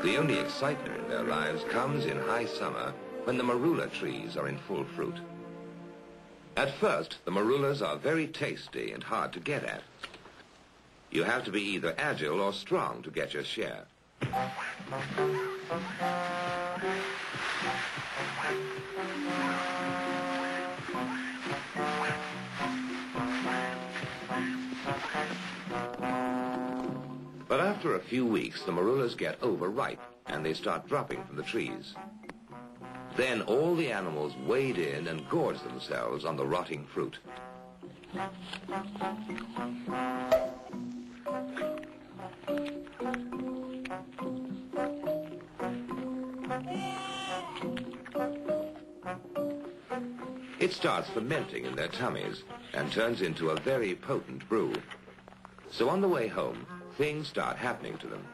The only excitement in their lives comes in high summer when the marula trees are in full fruit. At first, the marulas are very tasty and hard to get at. You have to be either agile or strong to get your share. But after a few weeks, the marulas get overripe and they start dropping from the trees. Then all the animals wade in and gorge themselves on the rotting fruit. It starts fermenting in their tummies and turns into a very potent brew. So on the way home, things start happening to them.